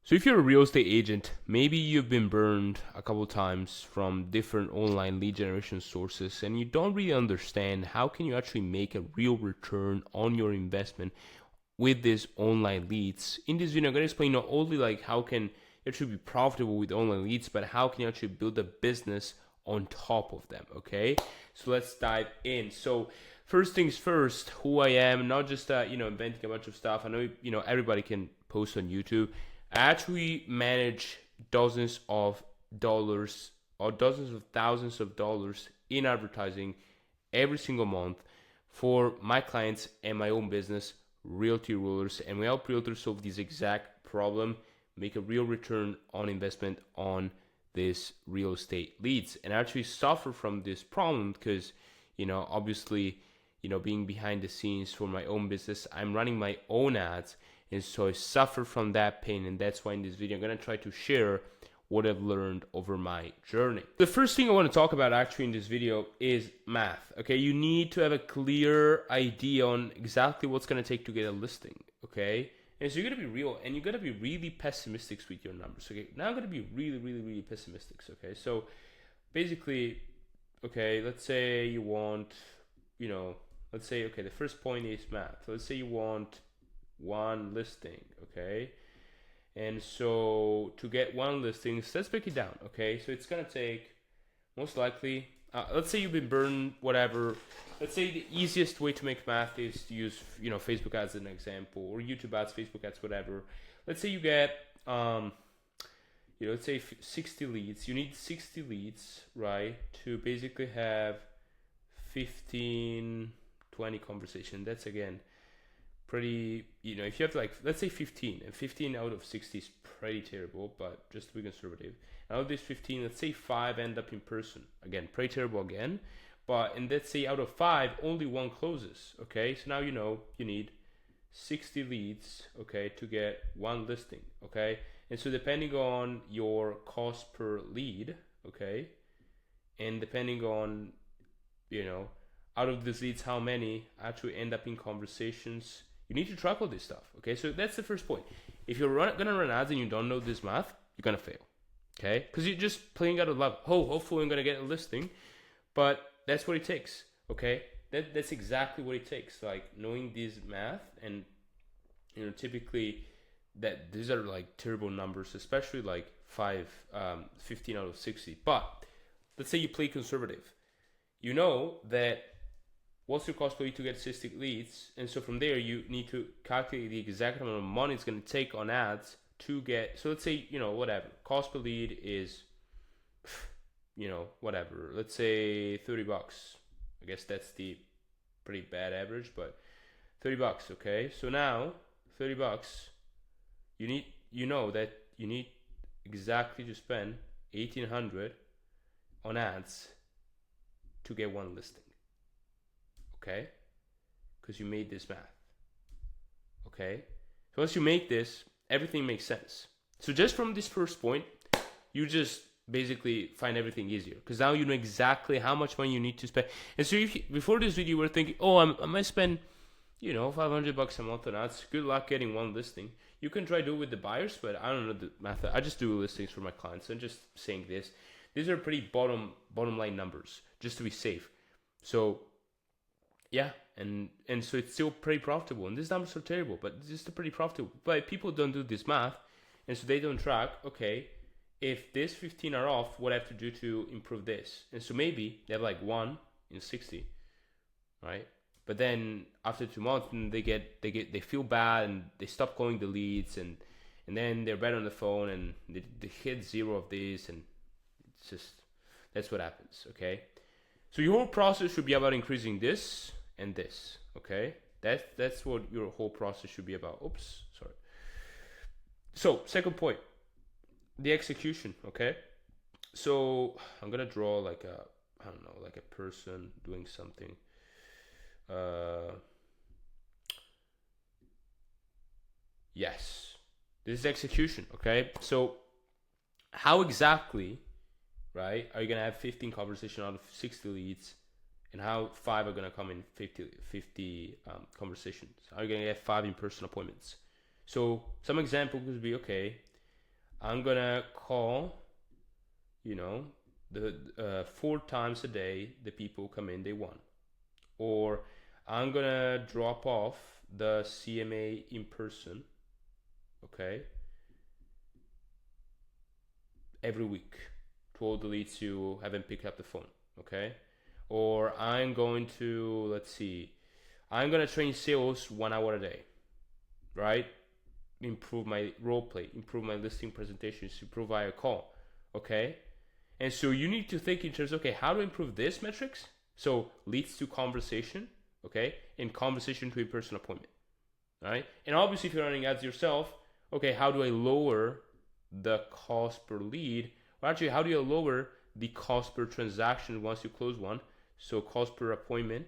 So if you're a real estate agent, maybe you've been burned a couple times from different online lead generation sources and you don't really understand how can you actually make a real return on your investment with these online leads. In this video, I'm going to explain not only like how can you actually be profitable with online leads, but how can you actually build a business on top of them, okay? So let's dive in. So first things first, who I am, not just inventing a bunch of stuff. I know everybody can post on YouTube. I actually manage dozens of dollars or dozens of thousands of dollars in advertising every single month for my clients and my own business, Realty Rulers. And we help realtors solve this exact problem, make a real return on investment on this real estate leads. And I actually suffer from this problem because, obviously, being behind the scenes for my own business, I'm running my own ads, and so I suffer from that pain. And that's why in this video I'm going to try to share what I've learned over my journey. The first thing I want to talk about actually in this video is math. Okay, you need to have a clear idea on exactly what's going to take to get a listing. Okay, and so you're going to be real and you're going to be really pessimistic with your numbers. Okay, now I'm going to be really pessimistic. Okay, so basically, okay, let's say you want, let's say, okay, the first point is math. So let's say you want one listing, okay? And so to get one listing, let's break it down, okay? So it's gonna take, most likely, let's say you've been burned, whatever. Let's say the easiest way to make math is to use, Facebook ads as an example, or YouTube ads, Facebook ads, whatever. Let's say you get, let's say 60 leads. You need 60 leads, right? To basically have 15, 20 conversation. That's again, pretty, if you have like, let's say 15, and 15 out of 60 is pretty terrible, but just to be conservative. Out of these 15, let's say 5 end up in person. Again, pretty terrible again. And let's say out of 5, only 1 closes, okay? So now you need 60 leads, okay, to get 1 listing, okay? And so depending on your cost per lead, okay, and depending on, out of these leads, how many actually end up in conversations, you need to track all this stuff, okay? So that's the first point. If you're gonna run ads and you don't know this math, you're gonna fail, okay? Because you're just playing out of love. Hopefully I'm gonna get a listing, but that's what it takes, okay? That's exactly what it takes. Like knowing this math, and typically that these are like terrible numbers, especially like 15 out of 60. But let's say you play conservative. You know that what's your cost per lead to get 60 leads, and so from there you need to calculate the exact amount of money it's going to take on ads to get. So let's say whatever cost per lead is, whatever, let's say $30. I guess that's the pretty bad average, but $30. Okay, so now $30, that you need exactly to spend 1,800 on ads to get 1 listing. Okay, because you made this math. Okay, so once you make this, everything makes sense. So just from this first point, you just basically find everything easier, because now you know exactly how much money you need to spend. And so before this video you were thinking, oh, I might spend $500 a month on ads. Good luck getting 1 listing. You can try to do it with the buyers, but I don't know the method. I just do listings for my clients. I'm just saying this. These are pretty bottom line numbers, just to be safe. So yeah, and so it's still pretty profitable. And these numbers are terrible, but it's still pretty profitable. But people don't do this math, and so they don't track, okay, if these 15 are off, what I have to do to improve this. And so maybe they have like 1 in 60, right? But then after 2 months, they feel bad and they stop calling the leads, and then they're bad on the phone and they hit 0 of these, and it's just, that's what happens, okay? So your whole process should be about increasing this and this, okay? That's what your whole process should be about. Oops, sorry. So second point, the execution, okay? So I'm gonna draw like a person doing something. Yes, this is execution, okay? So how exactly, right, are you gonna have 15 conversations out of 60 leads, and how 5 are gonna come in 50 conversations? How are you gonna get 5 in-person appointments? So some example could be, okay, I'm gonna call, you know, the 4 times a day the people come in day one, or I'm gonna drop off the CMA in person, okay, every week to all the leads who haven't picked up the phone, okay, or I'm going to, let's see, I'm gonna train sales 1 hour a day, right? Improve my role play, improve my listing presentations, improve via call, okay? And so you need to think in terms, okay, how to improve this metrics? So leads to conversation, okay, and conversation to in-person appointment, all right? And obviously, if you're running ads yourself, okay, how do I lower the cost per lead? Or actually, how do you lower the cost per transaction once you close one? So cost per appointment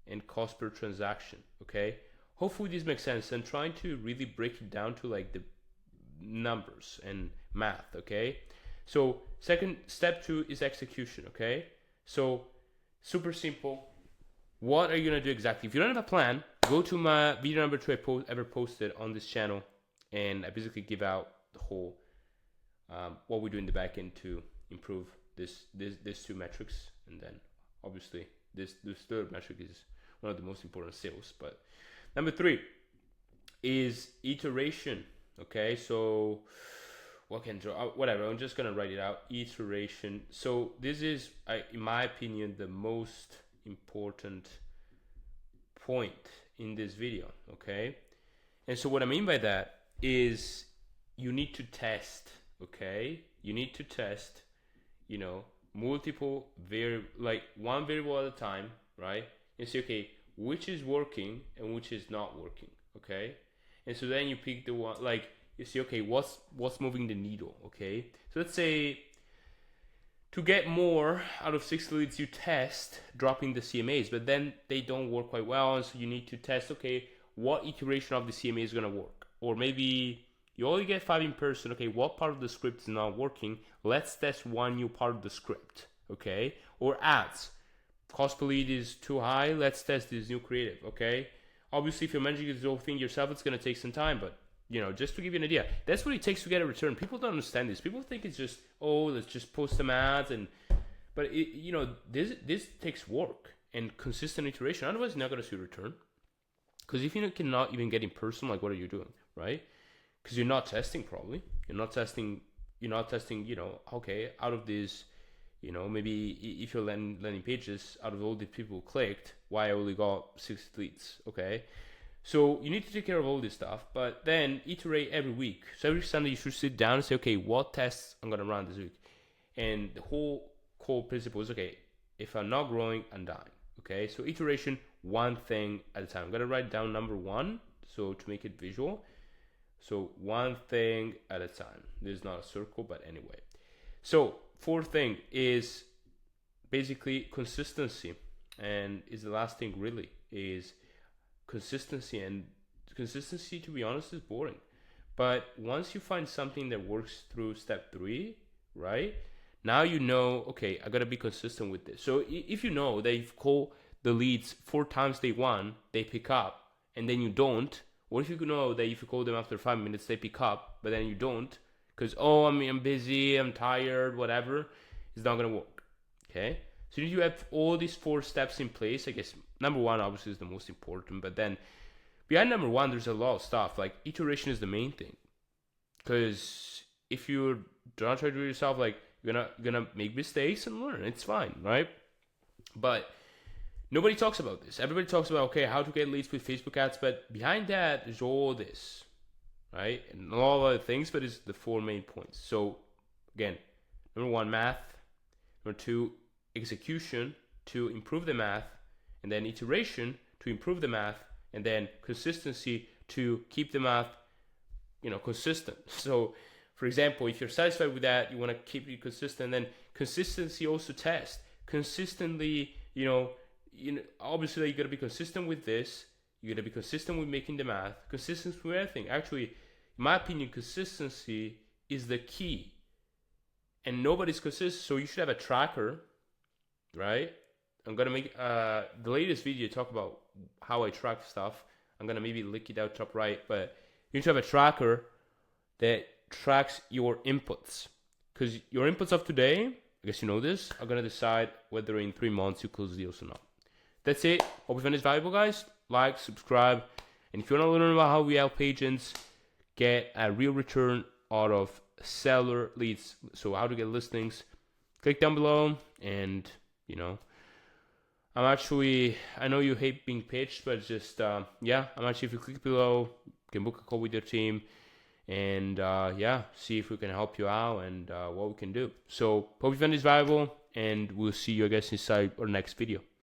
and cost per transaction, okay? Hopefully this makes sense. I'm trying to really break it down to like the numbers and math, okay? So second, step 2 is execution, okay? So super simple. What are you gonna do exactly? If you don't have a plan, go to my video number 2 I ever posted on this channel, and I basically give out the whole what we do in the back end to improve these 2 metrics, and then obviously this third metric is one of the most important sales. But number 3 is iteration. Okay, so what can draw whatever, I'm just gonna write it out. Iteration. So this is, in my opinion, the most important point in this video. Okay, and so what I mean by that is you need to test. Okay, you need to test, multiple one variable at a time, right? And say, okay, which is working and which is not working, okay? And so then you pick the one, like you see, okay, what's moving the needle, okay? So let's say to get more out of 6 leads, you test dropping the CMAs, but then they don't work quite well, and so you need to test, okay, what iteration of the CMA is gonna work? Or maybe you only get 5 in person, okay, what part of the script is not working? Let's test one new part of the script, okay? Or ads. Cost per lead is too high, let's test this new creative, okay? Obviously, if you're managing this whole thing yourself, it's going to take some time, but, just to give you an idea, that's what it takes to get a return. People don't understand this. People think it's just, let's just post some ads, but this takes work and consistent iteration. Otherwise, you're not going to see a return. Because if you cannot even get in person, like, what are you doing, right? Because you're not testing, probably. You're not testing, okay, out of this, maybe if you're landing pages, out of all the people who clicked, why I only got 6 leads, okay? So you need to take care of all this stuff, but then iterate every week. So every Sunday you should sit down and say, okay, what tests I'm gonna run this week? And the whole core principle is, okay, if I'm not growing, I'm dying, okay? So iteration, one thing at a time. I'm gonna write down number 1, so to make it visual. So one thing at a time. This is not a circle, but anyway. So 4th thing is basically consistency, and is the last thing really, is consistency. And consistency, to be honest, is boring, but once you find something that works through step 3, right, now okay, I gotta be consistent with this. So if you know that if you call the leads 4 times day 1, they pick up, and then you don't, or if you know that if you call them after 5 minutes they pick up, but then you don't, because I'm busy, I'm tired, whatever, it's not gonna work. Okay, so you have all these 4 steps in place. I guess number 1 obviously is the most important, but then behind number 1 there's a lot of stuff. Like iteration is the main thing, because if you don't try to do it yourself, like you're gonna make mistakes and learn. It's fine, right? But nobody talks about this. Everybody talks about, okay, how to get leads with Facebook ads, but behind that there's all this, right? And a lot of other things, but it's the 4 main points. So again, number 1, math. Number 2, execution to improve the math, and then iteration to improve the math, and then consistency to keep the math, consistent. So for example, if you're satisfied with that, you want to keep it consistent, then consistency also test consistently. Obviously you got to be consistent with this. You got to be consistent with making the math, consistent with everything. Actually, in my opinion, consistency is the key, and nobody's consistent. So you should have a tracker, right? I'm gonna make the latest video talk about how I track stuff. I'm gonna maybe link it out top right, but you need to have a tracker that tracks your inputs, because your inputs of today, I guess you know this, are gonna decide whether in 3 months you close deals or not. That's it. Hope you found this valuable, guys. Like, subscribe, and if you want to learn about how we help agents get a real return out of seller leads, so how to get listings, click down below. And I know you hate being pitched, but just if you click below, you can book a call with your team, and see if we can help you out and what we can do. So hope you found this valuable, and we'll see you, I guess, inside our next video.